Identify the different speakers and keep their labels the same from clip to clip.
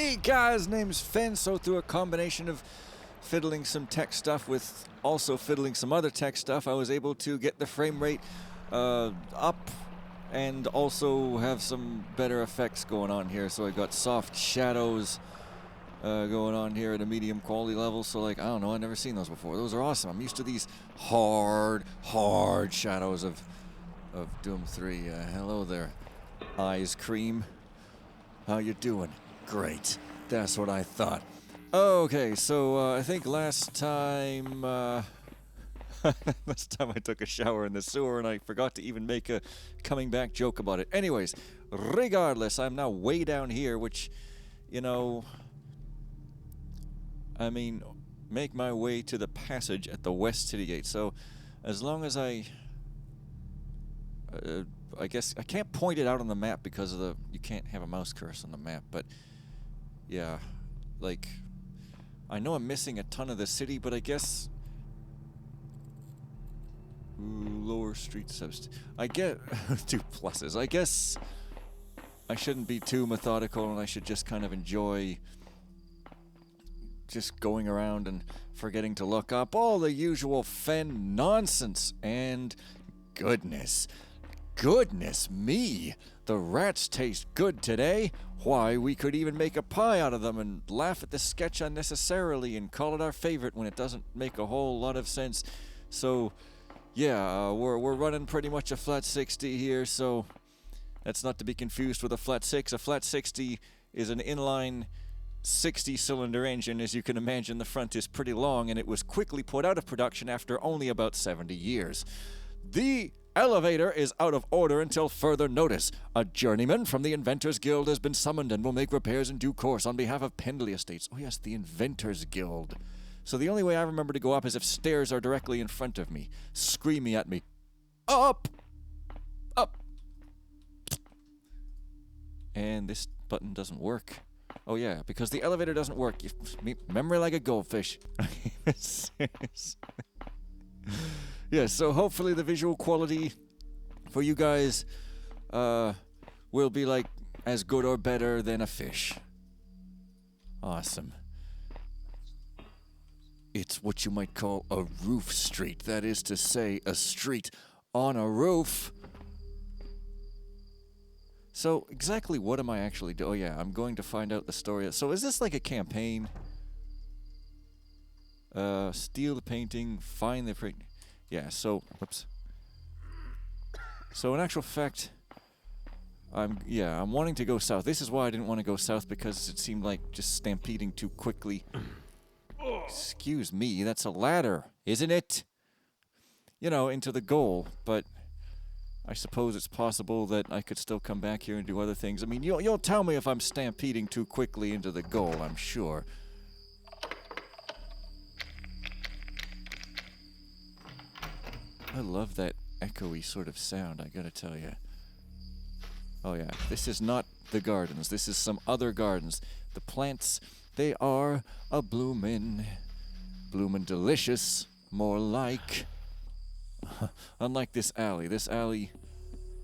Speaker 1: Hey guys, name's Fen. So through a combination of fiddling some tech stuff with also fiddling some other tech stuff, I was able to get the frame rate up and also have some better effects going on here. So I got soft shadows going on here at a medium quality level. So like, I don't know, I've never seen those before. Those are awesome. I'm used to these hard shadows of Doom 3. Hello there, Eyes Cream. How you doing? Great. That's what I thought. Okay, so I think last time I took a shower in the sewer and I forgot to even make a coming back joke about it. Anyways, regardless, I'm now way down here, which, you know, I mean, make my way to the passage at the West City Gate. So as long as I guess I can't point it out on the map because of you can't have a mouse cursor on the map, but yeah, like, I know I'm missing a ton of the city, but I guess lower street subs. I get 2 pluses. I guess I shouldn't be too methodical and I should just kind of enjoy just going around and forgetting to look up all the usual Fen nonsense. And goodness me, the rats taste good today. Why, we could even make a pie out of them and laugh at the sketch unnecessarily and call it our favorite when it doesn't make a whole lot of sense. So, yeah, we're running pretty much a flat 60 here, so that's not to be confused with a flat 6. A flat 60 is an inline 60-cylinder engine. As you can imagine, the front is pretty long, and it was quickly put out of production after only about 70 years. The elevator is out of order until further notice. A journeyman from the Inventors Guild has been summoned and will make repairs in due course on behalf of Pendley Estates. Oh yes, the Inventors Guild. So the only way I remember to go up is if stairs are directly in front of me, screaming at me, "Up! Up!" And this button doesn't work. Oh yeah, because the elevator doesn't work. Memory like a goldfish. Yeah, so hopefully the visual quality for you guys will be like as good or better than a fish. Awesome. It's what you might call a roof street. That is to say, a street on a roof. So exactly what am I actually doing? Oh yeah, I'm going to find out the story. So is this like a campaign? Steal the painting, find the print. Yeah, so, whoops. So in actual fact, I'm wanting to go south. This is why I didn't want to go south, because it seemed like just stampeding too quickly. Excuse me, that's a ladder, isn't it? You know, into the goal, but I suppose it's possible that I could still come back here and do other things. I mean, you'll tell me if I'm stampeding too quickly into the goal, I'm sure. I love that echoey sort of sound, I gotta tell you. Oh yeah, this is not the gardens. This is some other gardens. The plants, they are a-bloomin'. Bloomin' delicious, more like. Unlike this alley. This alley,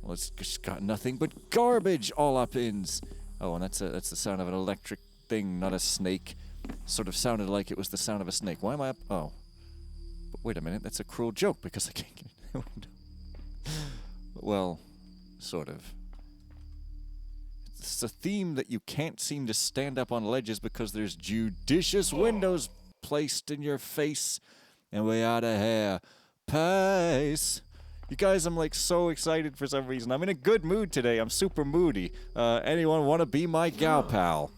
Speaker 1: well, it's just got nothing but garbage all up ins. Oh, and that's the sound of an electric thing, not a snake. Sort of sounded like it was the sound of a snake. Why am I up? Oh. Wait a minute, that's a cruel joke because I can't get in the window. Well, sort of. It's a theme that you can't seem to stand up on ledges because there's judicious windows placed in your face. And we out of here. Pace. You guys, I'm like so excited for some reason. I'm in a good mood today. I'm super moody. Anyone want to be my gal pal?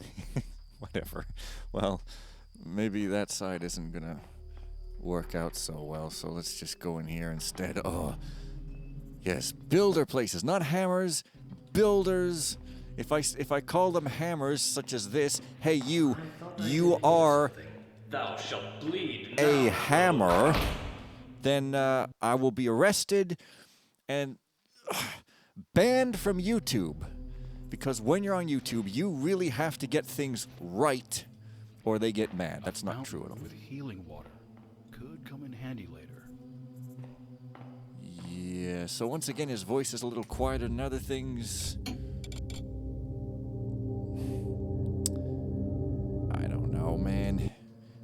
Speaker 1: Whatever. Well, maybe that side isn't gonna work out so well, so let's just go in here instead. Oh, yes, builder places, not hammers, builders. If I call them hammers, such as this, hey you are
Speaker 2: Thou shalt bleed
Speaker 1: a
Speaker 2: now.
Speaker 1: hammer, then I will be arrested and banned from YouTube. Because when you're on YouTube, you really have to get things right, or they get mad. That's not true at all.
Speaker 3: With healing water. Could come in handy later.
Speaker 1: Yeah, so once again, his voice is a little quieter than other things. know, man.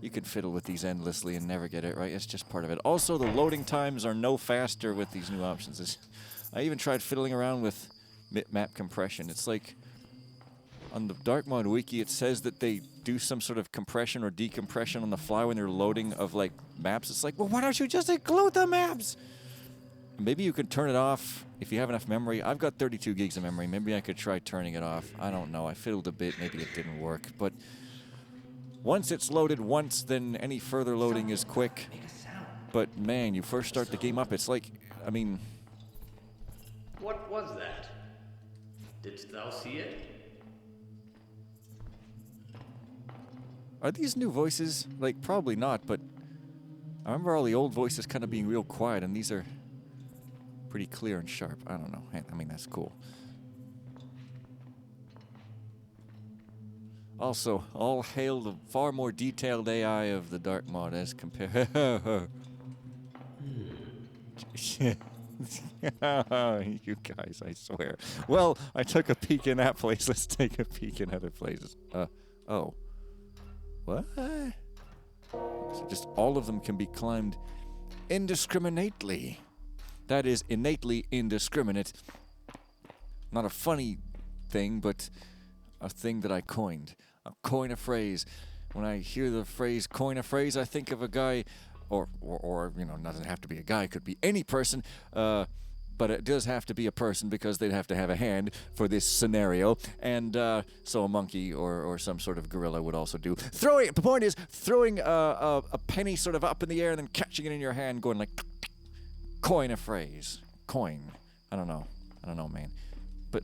Speaker 1: You could fiddle with these endlessly and never get it right. It's just part of it. Also, the loading times are no faster with these new options. I even tried fiddling around with map compression. It's like on the Dark Mod wiki, it says that they do some sort of compression or decompression on the fly when they're loading of like maps. It's like, well, why don't you just include the maps? Maybe you could turn it off if you have enough memory. I've got 32 gigs of memory. Maybe I could try turning it off. I don't know. I fiddled a bit. Maybe it didn't work. But once it's loaded once, then any further loading is quick. But man, you first start the game up, it's like, I mean...
Speaker 2: What was that? Didst thou see it?
Speaker 1: Are these new voices? Like, probably not, but I remember all the old voices kind of being real quiet, and these are pretty clear and sharp. I don't know. I mean, that's cool. Also, all hail the far more detailed AI of the Dark Mod as compared... You guys, I swear. Well, I took a peek in that place. Let's take a peek in other places. Oh. What? So just all of them can be climbed indiscriminately. That is innately indiscriminate. Not a funny thing, but a thing that I coined. A coin a phrase. When I hear the phrase coin a phrase, I think of a guy, or you know, doesn't have to be a guy, it could be any person, but it does have to be a person because they'd have to have a hand for this scenario, and so a monkey or some sort of gorilla would also do. The point is, throwing a penny sort of up in the air and then catching it in your hand, going like, coin a phrase. Coin. I don't know, man. But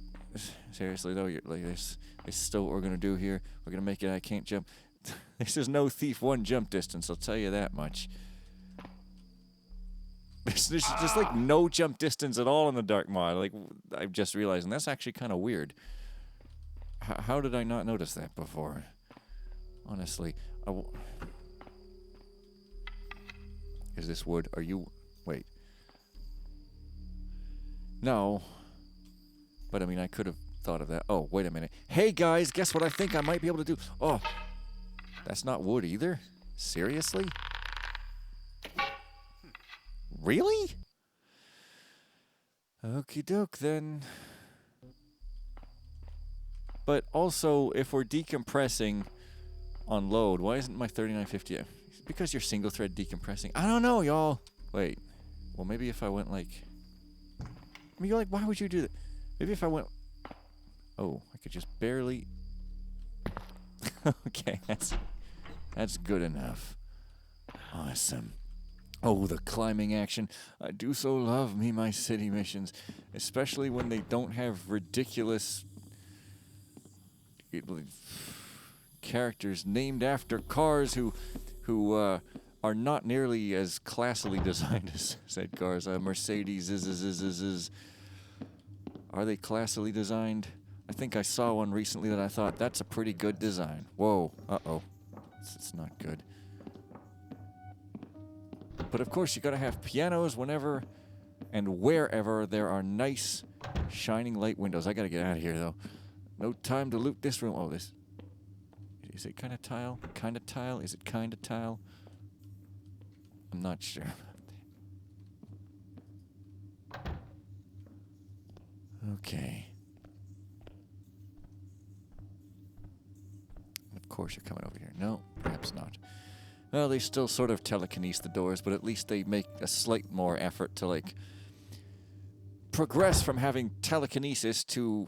Speaker 1: seriously though, like this is still what we're gonna do here. We're gonna make it I can't jump. This is no Thief 1 jump distance, I'll tell you that much. There's just like no jump distance at all in the Dark Mod. Like, I'm just realizing that's actually kind of weird. How did I not notice that before? Honestly. Is this wood? Are you... Wait. No. But I mean, I could have thought of that. Oh, wait a minute. Hey guys, guess what I think I might be able to do? Oh, that's not wood either? Seriously? Really? Okie doke then. But also, if we're decompressing on load, why isn't my 3950? Because you're single thread decompressing. I don't know, y'all. Wait. Well, maybe if I went like... I mean, you're like, why would you do that? Maybe if I went... Oh, I could just barely... Okay, that's good enough. Awesome. Oh, the climbing action. I do so love my city missions. Especially when they don't have ridiculous... characters named after cars who are not nearly as classily designed as said cars. Mercedes is. Are they classily designed? I think I saw one recently that I thought, that's a pretty good design. Whoa, uh-oh. It's not good. But of course, you gotta have pianos whenever and wherever there are nice, shining light windows. I gotta get out of here, though. No time to loot this room. Oh, this... Is it kind of tile? Kind of tile? Is it kind of tile? I'm not sure. Okay. Of course you're coming over here. No, perhaps not. Well, they still sort of telekinese the doors, but at least they make a slight more effort to, like, progress from having telekinesis to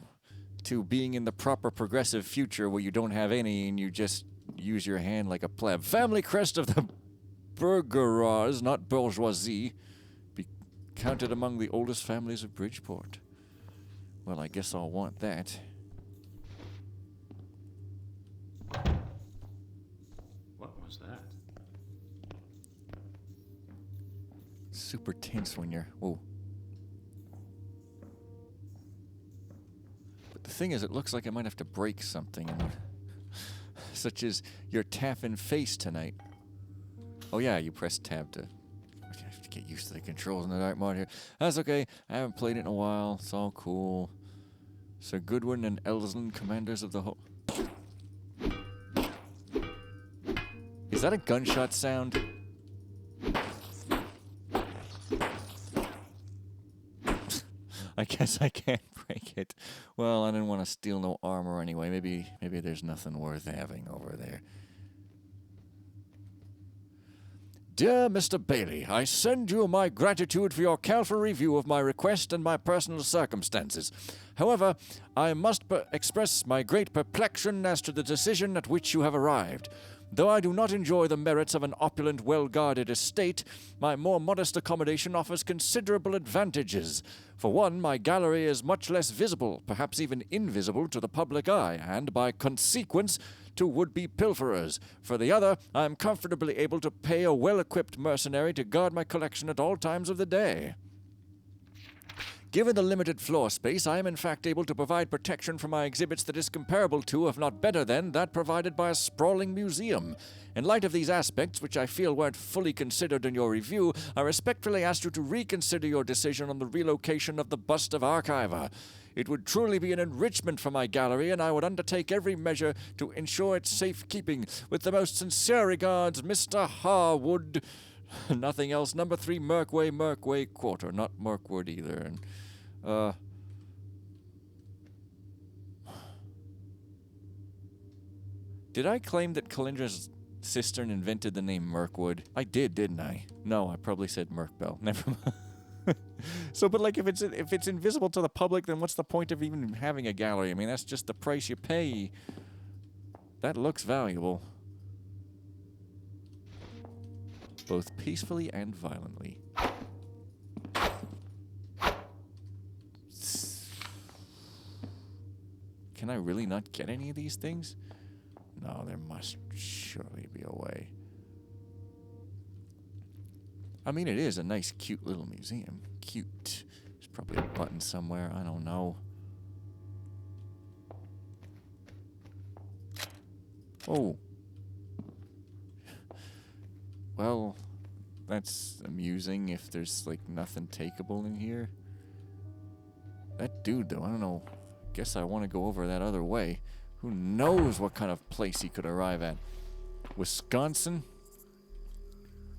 Speaker 1: being in the proper progressive future where you don't have any and you just use your hand like a pleb. Family crest of the bourgeois, not bourgeoisie, be counted among the oldest families of Bridgeport. Well, I guess I'll want that.
Speaker 3: What was that?
Speaker 1: Super tense when you're... Whoa. But the thing is, it looks like I might have to break something. Such as your tapping face tonight. Oh yeah, you press tab to... I have to get used to the controls in the Dark Mod here. That's okay. I haven't played it in a while. It's all cool. Sir Goodwin and Elsland, commanders of the whole... Is that a gunshot sound? I guess I can't break it. Well, I didn't want to steal no armor anyway. Maybe there's nothing worth having over there. Dear Mr. Bailey, I send you my gratitude for your careful review of my request and my personal circumstances. However, I must express my great perplexion as to the decision at which you have arrived. Though I do not enjoy the merits of an opulent, well-guarded estate, my more modest accommodation offers considerable advantages. For one, my gallery is much less visible, perhaps even invisible, to the public eye, and by consequence, to would-be pilferers. For the other, I am comfortably able to pay a well-equipped mercenary to guard my collection at all times of the day. Given the limited floor space, I am in fact able to provide protection for my exhibits that is comparable to, if not better than, that provided by a sprawling museum. In light of these aspects, which I feel weren't fully considered in your review, I respectfully ask you to reconsider your decision on the relocation of the bust of Archiver. It would truly be an enrichment for my gallery, and I would undertake every measure to ensure its safekeeping. With the most sincere regards, Mr. Harwood. Nothing else. Number 3, Merkway Quarter. Not Mirkwood either. And, did I claim that Calindra's cistern invented the name Mirkwood? I did, didn't I? No, I probably said Mirkbell. Never mind. So, but like, if it's invisible to the public, then what's the point of even having a gallery? I mean, that's just the price you pay. That looks valuable. Both peacefully and violently. Can I really not get any of these things? No, there must surely be a way. I mean, it is a nice, cute little museum. Cute. There's probably a button somewhere. I don't know. Oh. Well, that's amusing if there's, like, nothing takeable in here. That dude, though, I don't know. Guess I want to go over that other way. Who knows what kind of place he could arrive at. Wisconsin?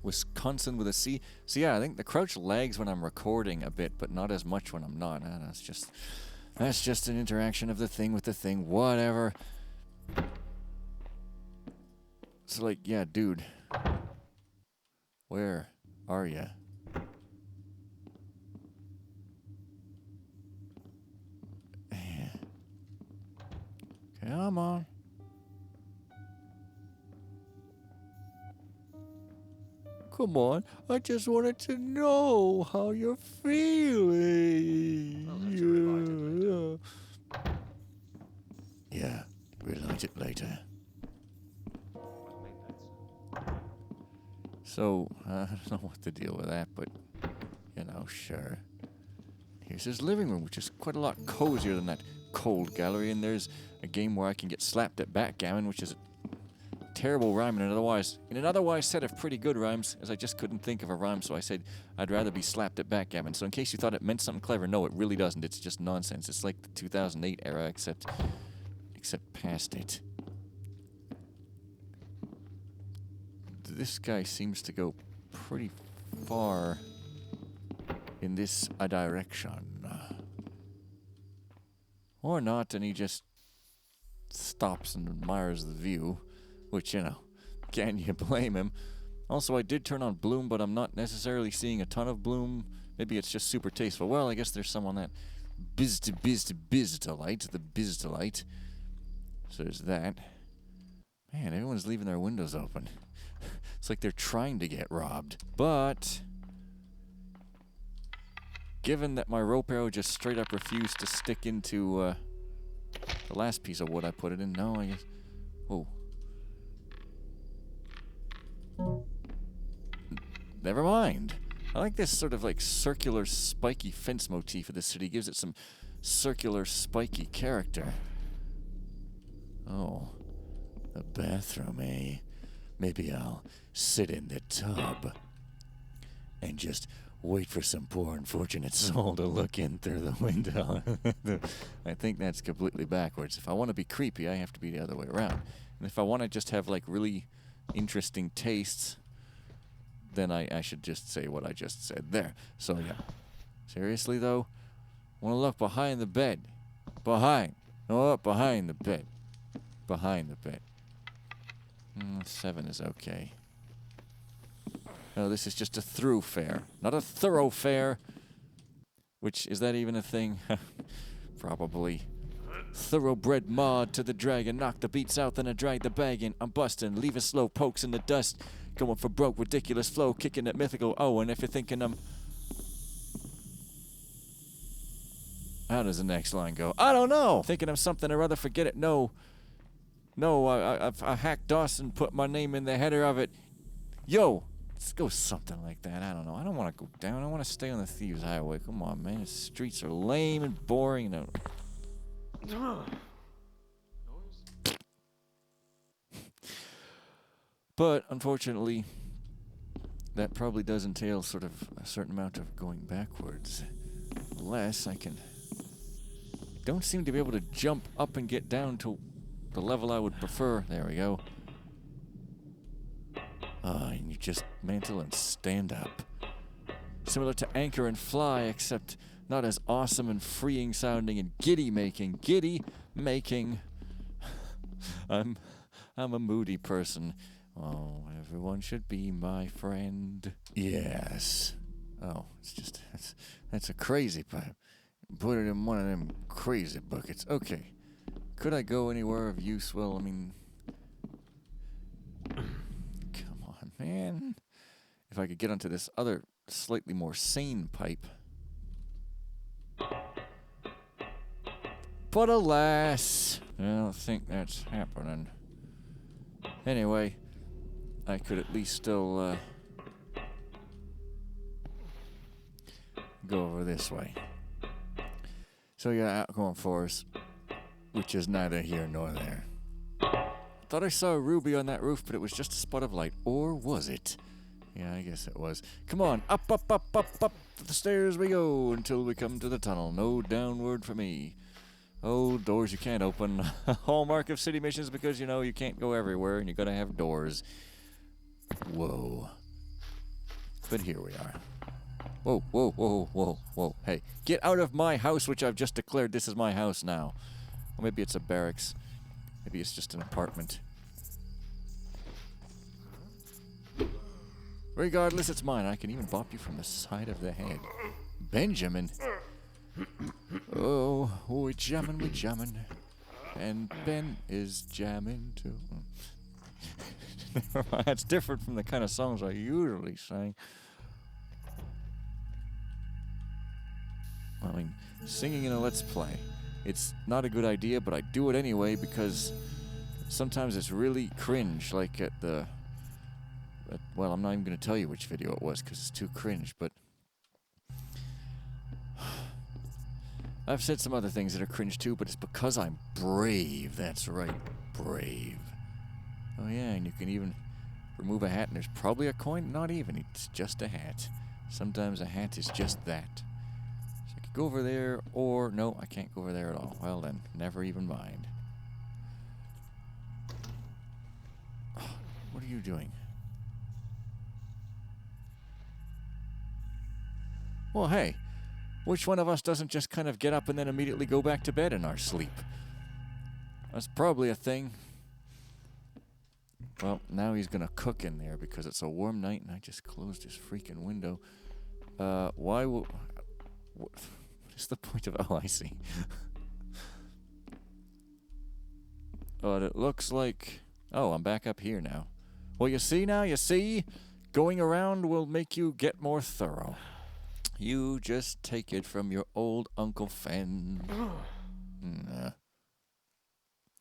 Speaker 1: Wisconsin with a C. So yeah, I think the crouch lags when I'm recording a bit, but not as much when I'm not. That's just an interaction of the thing with the thing. Whatever. So like, yeah, dude. Where are ya? Come on. Come on. I just wanted to know how you're feeling.
Speaker 2: Well, let's relight it later.
Speaker 1: Yeah, relight it later. So, I don't know what to deal with that, but, you know, sure. Here's his living room, which is quite a lot cozier than that cold gallery, and there's a game where I can get slapped at backgammon, which is a terrible rhyme in an otherwise set of pretty good rhymes, as I just couldn't think of a rhyme, so I said I'd rather be slapped at backgammon. So in case you thought it meant something clever, no, it really doesn't. It's just nonsense. It's like the 2008 era, except past it. This guy seems to go pretty far in this direction. Or not, and he just stops and admires the view, which, you know, can you blame him? Also, I did turn on bloom, but I'm not necessarily seeing a ton of bloom. Maybe it's just super tasteful. Well, I guess there's some on that Biztalite, the Biztalite. So there's that. Man, everyone's leaving their windows open. It's like they're trying to get robbed. But given that my rope arrow just straight up refused to stick into the last piece of wood I put it in, no, I guess. Whoa. Never mind. I like this sort of like circular spiky fence motif of the city. Gives it some circular spiky character. Oh, the bathroom, eh? Maybe I'll sit in the tub and just wait for some poor unfortunate soul to look in through the window. I think that's completely backwards. If I want to be creepy, I have to be the other way around. And if I want to just have like really interesting tastes, then I should just say what I just said there. So, yeah. Seriously, though? Want to look behind the bed. Behind. No, behind the bed. Behind the bed. 7 is okay. No, this is just a thoroughfare, not a thoroughfare. Which, is that even a thing? Probably. Thoroughbred mod to the dragon. Knock the beats out, then I drag the bag in. I'm busting, leave it slow, pokes in the dust. Going for broke, ridiculous flow, kicking at mythical. Oh, and if you're thinking I'm... How does the next line go? I don't know! Thinking of something or other, forget it. No. No, I hacked DOS and put my name in the header of it. Yo! Let's go something like that. I don't know. I don't want to go down. I want to stay on the Thieves Highway. Come on, man. The streets are lame and boring. But, unfortunately, that probably does entail sort of a certain amount of going backwards. Unless I can... Don't seem to be able to jump up and get down to the level I would prefer. There we go. And you just mantle and stand up. Similar to anchor and fly, except not as awesome and freeing sounding and giddy making. Giddy making. I'm a moody person. Oh, everyone should be my friend. Yes. Oh, it's just that's a crazy pipe. Put it in one of them crazy buckets. Okay. Could I go anywhere of use? Well, I mean, come on, man. If I could get onto this other slightly more sane pipe. But alas, I don't think that's happening. Anyway, I could at least still go over this way. So you got outgoing forest, which is neither here nor there. Thought I saw a ruby on that roof, but it was just a spot of light. Or was it? Yeah, I guess it was. Come on, up, up, up, up, up the stairs we go until we come to the tunnel. No downward for me. Oh, doors you can't open. Hallmark of city missions because, you know, you can't go everywhere and you gotta have doors. Whoa. But here we are. Whoa, whoa, whoa, whoa, whoa. Hey, get out of my house, which I've just declared this is my house now. Or maybe it's a barracks. Maybe it's just an apartment. Regardless, it's mine. I can even bop you from the side of the head. Benjamin. Oh, we're jamming. And Ben is jamming too. Never mind. That's different from the kind of songs I usually sing. I mean, singing in a Let's Play. It's not a good idea, but I do it anyway because sometimes it's really cringe, like at the... well, I'm not even going to tell you which video it was because it's too cringe, but... I've said some other things that are cringe too, but it's because I'm brave. That's right, brave. Oh yeah, and you can even remove a hat and there's probably a coin. Not even, it's just a hat. Sometimes a hat is just that. So I could go over there, or no, I can't go over there at all. Well then, never even mind. What are you doing? Well, hey, which one of us doesn't just kind of get up and then immediately go back to bed in our sleep? That's probably a thing. Well, now he's gonna cook in there because it's a warm night and I just closed his freaking window. Why would... What is the point of... Oh, I see. But it looks like... Oh, I'm back up here now. Well, you see now? You see? Going around will make you get more thorough. You just take it from your old Uncle Fen. Nah.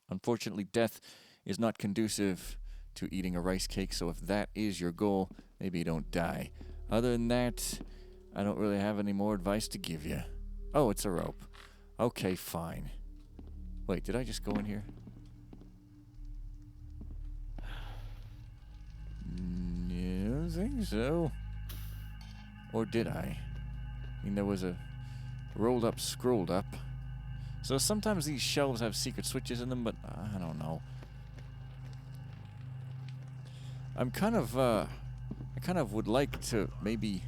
Speaker 1: Unfortunately, death is not conducive to eating a rice cake, so if that is your goal, maybe you don't die. Other than that, I don't really have any more advice to give you. Oh, it's a rope. Okay, fine. Wait, did I just go in here? I don't think so. Or did I? I mean, there was a rolled up, scrolled up. So sometimes these shelves have secret switches in them, but I don't know. I kind of would like to maybe,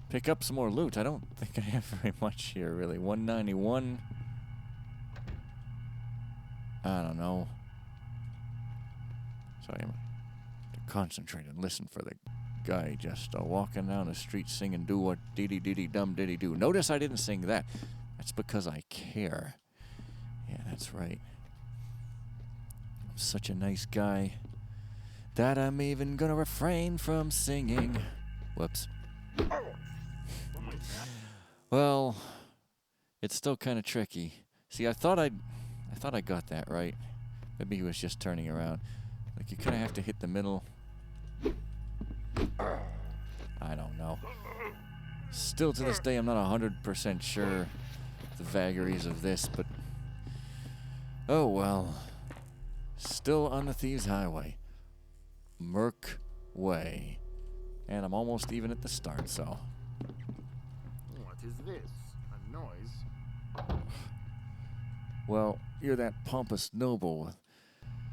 Speaker 1: pick up some more loot. I don't think I have very much here, really. 191. I don't know. So I am to concentrate and listen for the guy just walking down the street singing "Do what diddy diddy dum diddy do." Notice I didn't sing that. That's because I care. Yeah, that's right. I'm such a nice guy that I'm even gonna refrain from singing. Whoops. Well, it's still kind of tricky. See, I thought I got that right. Maybe he was just turning around. Like, you kind of have to hit the middle. I don't know. Still to this day, I'm not 100% sure the vagaries of this, but oh well. Still on the Thieves' Highway. Merc Way. And I'm almost even at the start, so.
Speaker 4: What is this? A noise?
Speaker 1: Well, you're that pompous noble with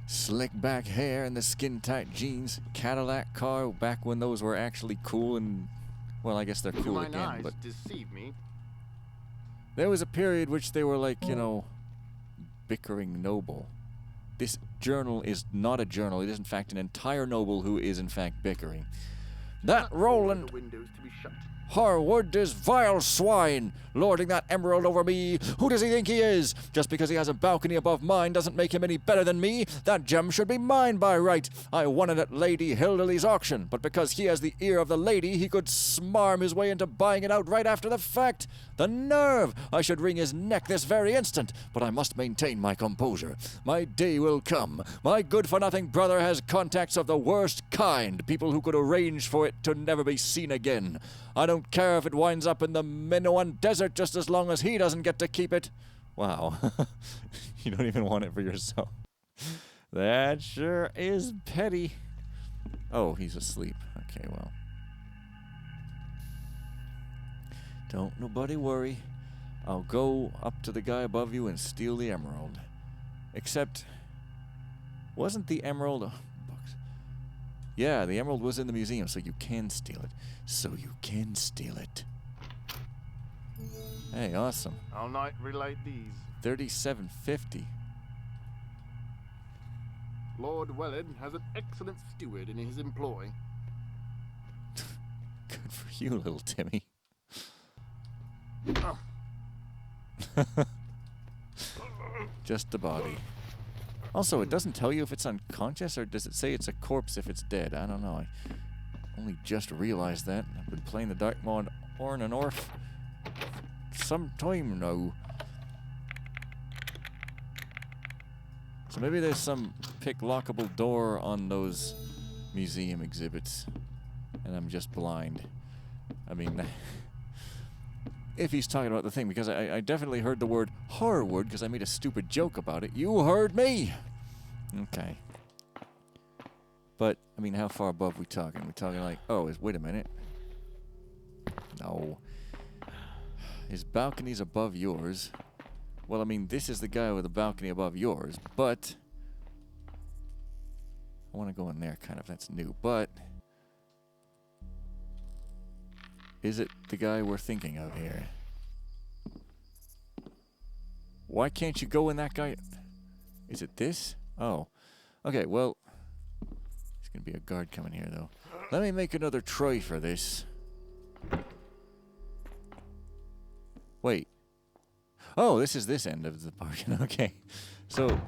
Speaker 1: slick back hair and the skin-tight jeans, Cadillac car back when those were actually cool and, well, I guess they're cool
Speaker 4: Mine
Speaker 1: again,
Speaker 4: eyes
Speaker 1: but
Speaker 4: deceive me.
Speaker 1: there was a period which they were like, you know, bickering noble. This journal is not a journal. It is, in fact, an entire noble who is, in fact, bickering. That Roland
Speaker 4: The windows to be shut.
Speaker 1: Harwood is vile swine, lording that emerald over me. Who does he think he is? Just because he has a balcony above mine doesn't make him any better than me. That gem should be mine by right. I won it at Lady Hilderly's auction, but because he has the ear of the lady, he could smarm his way into buying it outright after the fact. The nerve! I should wring his neck this very instant, but I must maintain my composure. My day will come. My good-for-nothing brother has contacts of the worst kind, people who could arrange for it to never be seen again. I don't care if it winds up in the Minoan Desert just as long as he doesn't get to keep it. Wow. You don't even want it for yourself. That sure is petty. Oh, he's asleep. Okay, well. Don't nobody worry. I'll go up to the guy above you and steal the emerald. Except, wasn't the emerald... books. Yeah, the emerald was in the museum, so you can steal it. So you can steal it. Hey, awesome.
Speaker 4: I'll not relate these.
Speaker 1: 3750.
Speaker 4: Lord Wellin has an excellent steward in his employ.
Speaker 1: Good for you, little Timmy. Just the body. Also, it doesn't tell you if it's unconscious, or does it say it's a corpse if it's dead? I don't know. I only just realized that. I've been playing the Dark Mod on and off some time now. So maybe there's some pick-lockable door on those museum exhibits, and I'm just blind. I mean, if he's talking about the thing, because I definitely heard the word Harwood because I made a stupid joke about it. You heard me! Okay. But, I mean, how far above we talking? We talking like, oh, wait a minute. No. His balcony's above yours. Well, I mean, this is the guy with the balcony above yours, but I want to go in there, kind of. That's new, but is it the guy we're thinking of here? Why can't you go in that guy? Is it this? Oh. Okay, well, there's going to be a guard coming here, though. Let me make another try for this. Wait. Oh, this is this end of the bargain. Okay. So,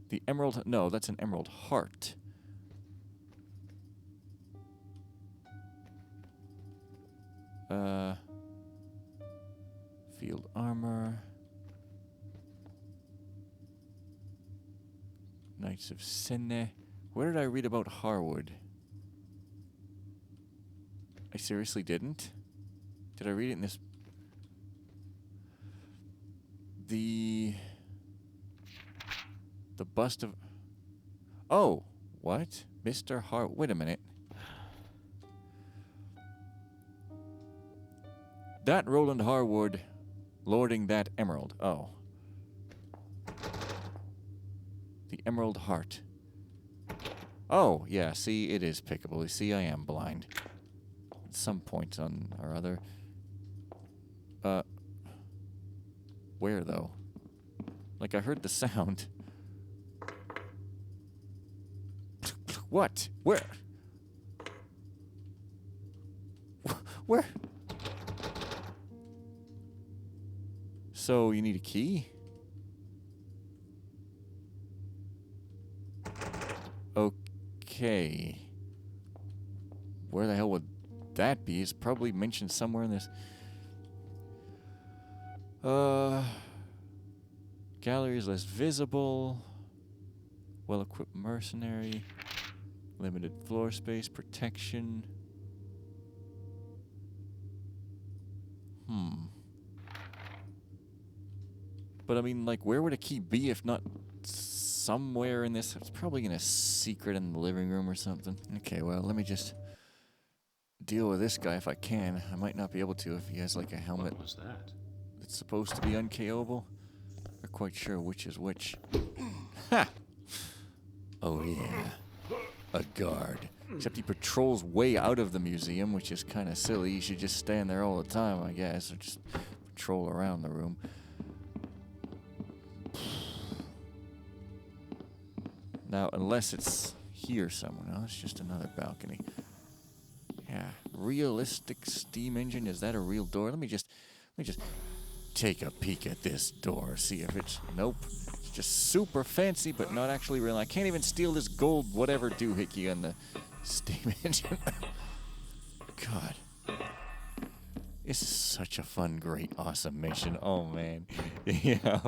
Speaker 1: the emerald... No, that's an emerald heart. Field armor. Knights of Senne. Where did I read about Harwood? I seriously didn't? Did I read it in this... The bust of... Oh, what? Mr. Harwood. Wait a minute. That Roland Harwood lording that emerald. Oh. The Emerald Heart. Oh, yeah, see, it is pickable. You see, I am blind. At some point or other. Where, though? Like, I heard the sound. What? Where? Where? So, you need a key? Okay. Where the hell would that be? It's probably mentioned somewhere in this. Gallery is less visible. Well-equipped mercenary. Limited floor space. Protection. But I mean, like, where would a key be if not somewhere in this? It's probably in a secret in the living room or something. Okay, well, let me just deal with this guy if I can. I might not be able to if he has, like, a helmet.
Speaker 3: What was that?
Speaker 1: It's supposed to be unKO'able. Not quite sure which is which. Ha! Oh, yeah. A guard. Except he patrols way out of the museum, which is kind of silly. You should just stand there all the time, I guess, or just patrol around the room. Now, unless it's here somewhere. No, it's just another balcony. Yeah. Realistic steam engine. Is that a real door? Let me just take a peek at this door. See if it's... Nope. It's just super fancy, but not actually real. I can't even steal this gold whatever doohickey on the steam engine. God. This is such a fun, great, awesome mission. Oh, man. Yeah.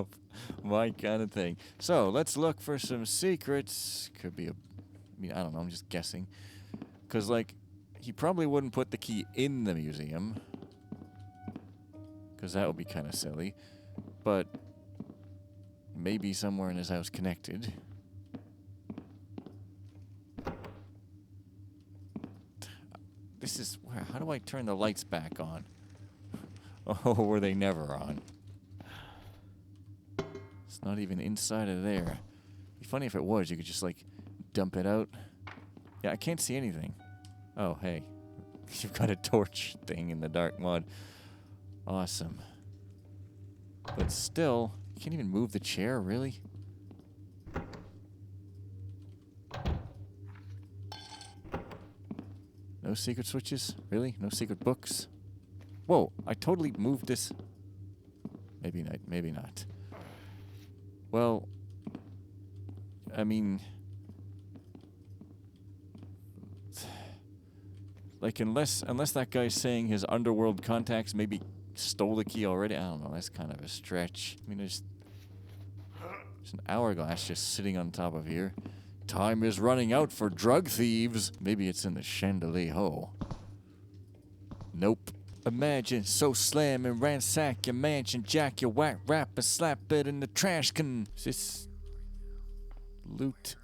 Speaker 1: My kind of thing. So, let's look for some secrets. Could be I mean, I don't know. I'm just guessing. Because, like, he probably wouldn't put the key in the museum. Because that would be kind of silly. But maybe somewhere in his house connected. This is... How do I turn the lights back on? Oh, were they never on? It's not even inside of there. It'd be funny if it was. You could just, like, dump it out. Yeah, I can't see anything. Oh, hey. You've got a torch thing in the dark mod. Awesome. But still, you can't even move the chair, really? No secret switches? Really? No secret books? Whoa, I totally moved this. Maybe not. Maybe not. Well, I mean... Like, unless that guy's saying his underworld contacts maybe stole the key already. I don't know. That's kind of a stretch. I mean, there's an hourglass just sitting on top of here. Time is running out for drug thieves. Maybe it's in the chandelier hole. Nope. Imagine so slam and ransack your mansion, jack your whack rap and slap it in the trash can. Is this loot?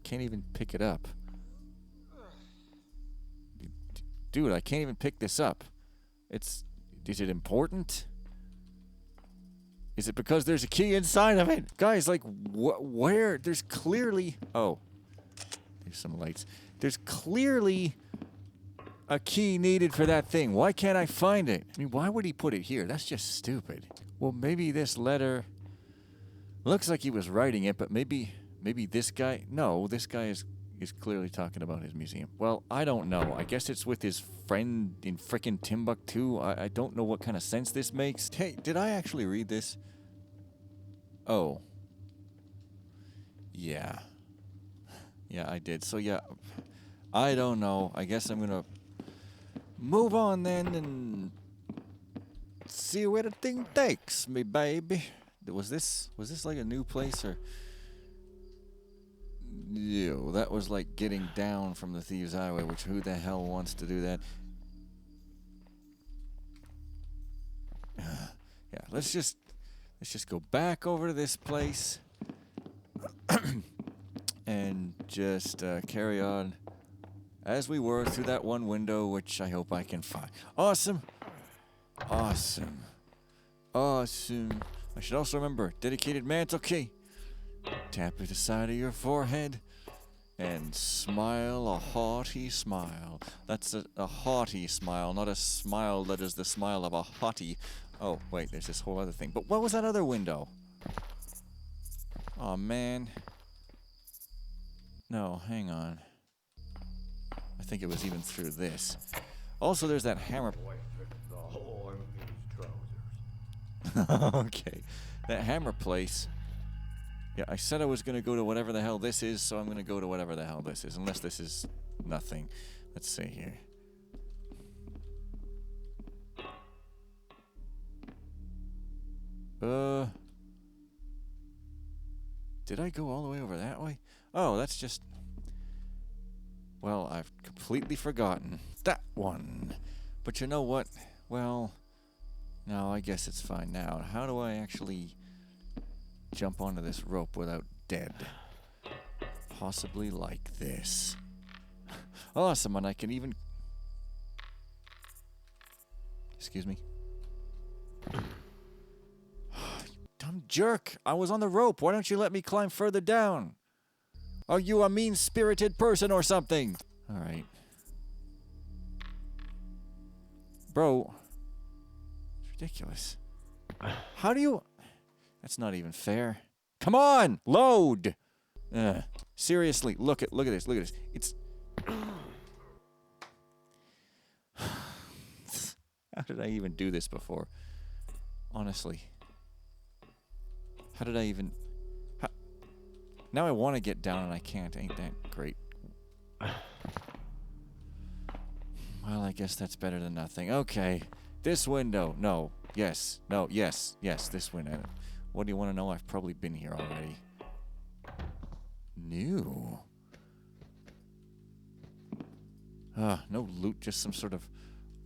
Speaker 1: Can't even pick it up. Dude, I can't even pick this up. Is it important? Is it because there's a key inside of it? Guys, like, where? There's clearly... Oh. There's some lights. There's clearly a key needed for that thing. Why can't I find it? I mean, why would he put it here? That's just stupid. Well, maybe this letter... Looks like he was writing it, but maybe this guy... No, this guy is clearly talking about his museum. Well, I don't know. I guess it's with his friend in frickin' Timbuktu. I don't know what kind of sense this makes. Hey, did I actually read this? Oh. Yeah. Yeah, I did. So, yeah, I don't know. I guess I'm gonna move on then and see where the thing takes me, baby. Was this like a new place or... Ew, that was like getting down from the Thieves Highway, which who the hell wants to do that? Yeah, let's just go back over to this place and just carry on as we were through that one window, which I hope I can find. Awesome. Awesome. Awesome. I should also remember, dedicated mantle key. Tap at the side of your forehead. And smile a haughty smile. That's a haughty smile, not a smile that is the smile of a haughty. Oh, wait, there's this whole other thing. But what was that other window? Oh man. No, hang on. I think it was even through this. Also, there's that hammer. Okay. That hammer place. Yeah, I said I was going to go to whatever the hell this is, so I'm going to go to whatever the hell this is. Unless this is nothing. Let's see here. Did I go all the way over that way? Oh, that's just... Well, I've completely forgotten. That one. But you know what? Well... No, I guess it's fine now. How do I actually jump onto this rope without dead? Possibly like this. Awesome, and I can even... Excuse me. Dumb jerk! I was on the rope. Why don't you let me climb further down? Are you a mean-spirited person or something? Alright. Bro. It's ridiculous. How do you... That's not even fair. Come on! Load! Seriously, look at this, look at this. It's... How did I even do this before? Honestly. How did I even... Now I want to get down and I can't. Ain't that great? Well, I guess that's better than nothing. Okay. This window. No. Yes. No. Yes. Yes. This window. What do you want to know? I've probably been here already. New. No loot. Just some sort of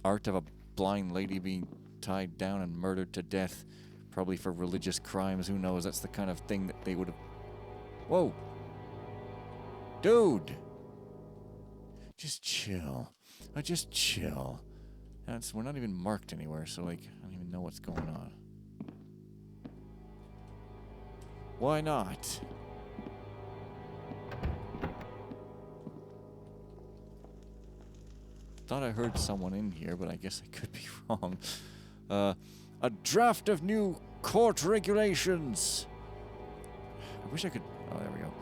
Speaker 1: art of a blind lady being tied down and murdered to death. Probably for religious crimes. Who knows? That's the kind of thing that they would have... Whoa. Dude. Just chill. Just chill. We're not even marked anywhere, so, like, I don't even know what's going on. Why not? Thought I heard someone in here, but I guess I could be wrong. A draft of new court regulations. I wish I could... Oh, there we go.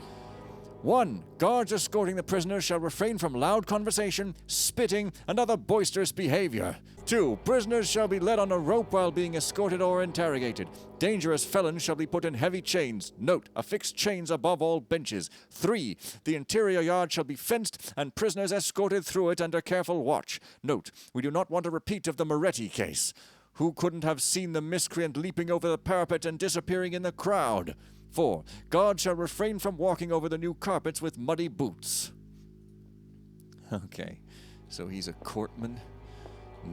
Speaker 1: 1. Guards escorting the prisoners shall refrain from loud conversation, spitting, and other boisterous behavior. 2. Prisoners shall be led on a rope while being escorted or interrogated. Dangerous felons shall be put in heavy chains. Note, affixed chains above all benches. 3. The interior yard shall be fenced and prisoners escorted through it under careful watch. Note, we do not want a repeat of the Moretti case. Who couldn't have seen the miscreant leaping over the parapet and disappearing in the crowd? 4. Guards shall refrain from walking over the new carpets with muddy boots. Okay, so he's a courtman?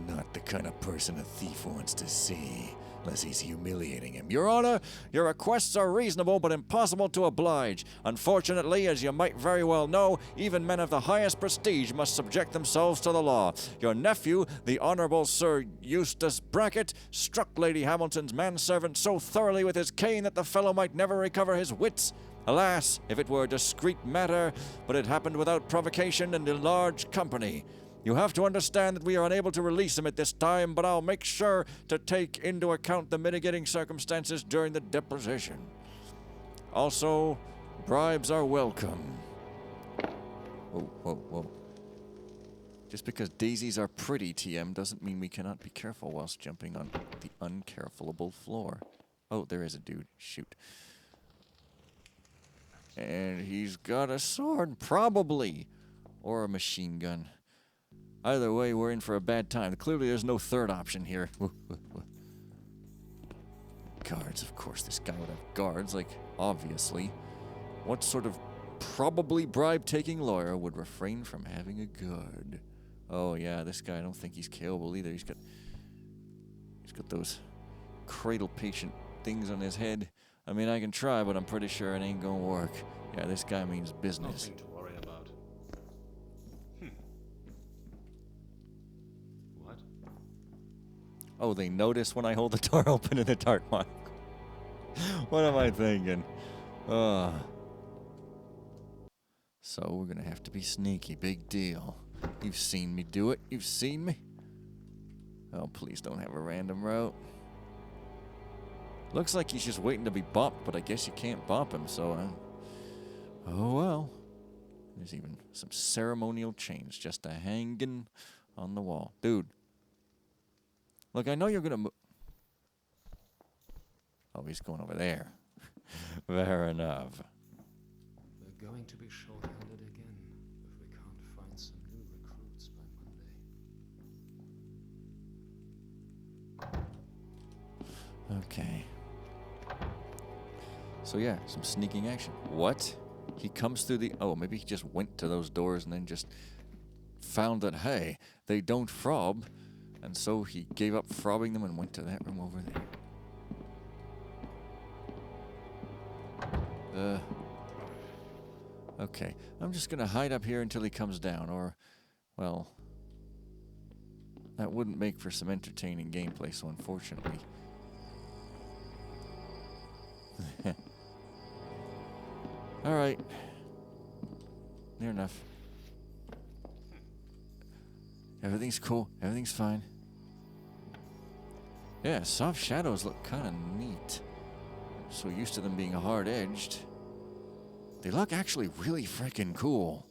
Speaker 1: Not the kind of person a thief wants to see, unless he's humiliating him. Your Honor, your requests are reasonable but impossible to oblige. Unfortunately, as you might very well know, even men of the highest prestige must subject themselves to the law. Your nephew, the Honorable Sir Eustace Brackett, struck Lady Hamilton's manservant so thoroughly with his cane that the fellow might never recover his wits. Alas, if it were a discreet matter, but it happened without provocation and in large company. You have to understand that we are unable to release him at this time, but I'll make sure to take into account the mitigating circumstances during the deposition. Also, bribes are welcome. Whoa, whoa, whoa. Just because daisies are pretty, TM, doesn't mean we cannot be careful whilst jumping on the uncarefulable floor. Oh, there is a dude. Shoot. And he's got a sword, probably. Or a machine gun. Either way, we're in for a bad time. Clearly, there's no third option here. Guards, of course. This guy would have guards, like, obviously. What sort of probably bribe-taking lawyer would refrain from having a guard? Oh, yeah, this guy, I don't think he's killable either. He's got those cradle-patient things on his head. I mean, I can try, but I'm pretty sure it ain't gonna work. Yeah, this guy means business.
Speaker 3: Nothing to worry about. What?
Speaker 1: Oh, they notice when I hold the door open in the dark one. What am I thinking? So we're gonna have to be sneaky. Big deal. You've seen me do it. You've seen me. Oh, please don't have a random route. Looks like he's just waiting to be bumped, but I guess you can't bump him, so... oh, well. There's even some ceremonial chains just a-hanging on the wall. Dude. Look, I know you're gonna move... oh, he's going over there. Fair enough.
Speaker 5: We're going to be short-handed again if we can't find some new recruits by Monday.
Speaker 1: Okay. So yeah, some sneaking action. What? He comes through the... oh, maybe he just went to those doors and then just found that, hey, they don't frob. And so he gave up frobbing them and went to that room over there. Okay. I'm just gonna hide up here until he comes down, or... well... that wouldn't make for some entertaining gameplay, so unfortunately... alright. Near enough. Everything's cool. Everything's fine. Yeah, soft shadows look kind of neat. So used to them being hard-edged. They look actually really freaking cool.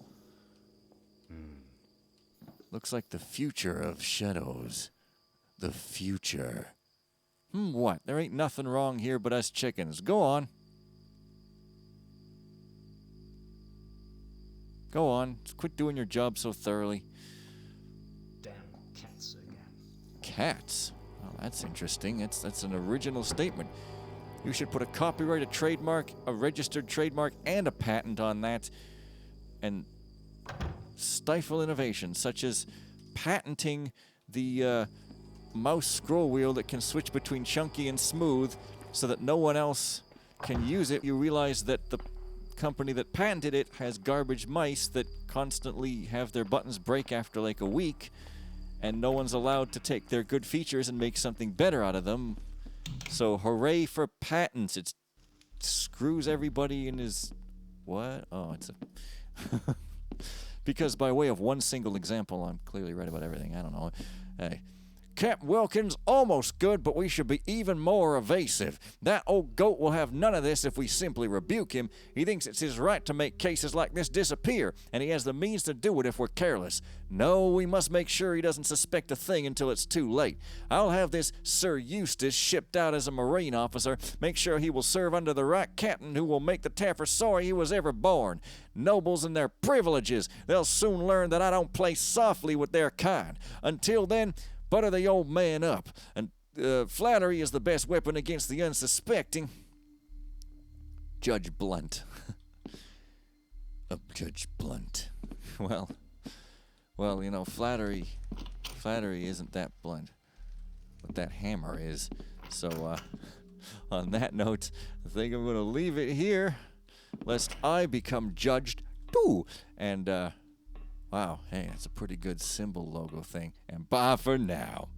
Speaker 1: Looks like the future of shadows. The future. What? There ain't nothing wrong here but us chickens. Go on. Go on. Quit doing your job so thoroughly.
Speaker 5: Damn cats again.
Speaker 1: Cats? Oh, that's interesting. That's an original statement. You should put a copyright, a trademark, a registered trademark, and a patent on that, and stifle innovation, such as patenting the mouse scroll wheel that can switch between chunky and smooth so that no one else can use it. You realize that the company that patented it has garbage mice that constantly have their buttons break after like a week, and no one's allowed to take their good features and make something better out of them. So hooray for patents. It screws everybody in his... what? Oh, it's a... because by way of one single example, I'm clearly right about everything. I don't know. Hey. Cap Wilkins, almost good, but we should be even more evasive. That old goat will have none of this if we simply rebuke him. He thinks it's his right to make cases like this disappear, and he has the means to do it if we're careless. No, we must make sure he doesn't suspect a thing until it's too late. I'll have this Sir Eustace shipped out as a Marine officer, make sure he will serve under the right captain who will make the Taffer sorry he was ever born. Nobles and their privileges, they'll soon learn that I don't play softly with their kind. Until then, butter the old man up, and flattery is the best weapon against the unsuspecting. Judge Blunt. Judge Blunt. Well, you know, flattery isn't that blunt, but that hammer is. So, on that note, I think I'm going to leave it here, lest I become judged too. And, wow, hey, that's a pretty good symbol logo thing. And bye for now.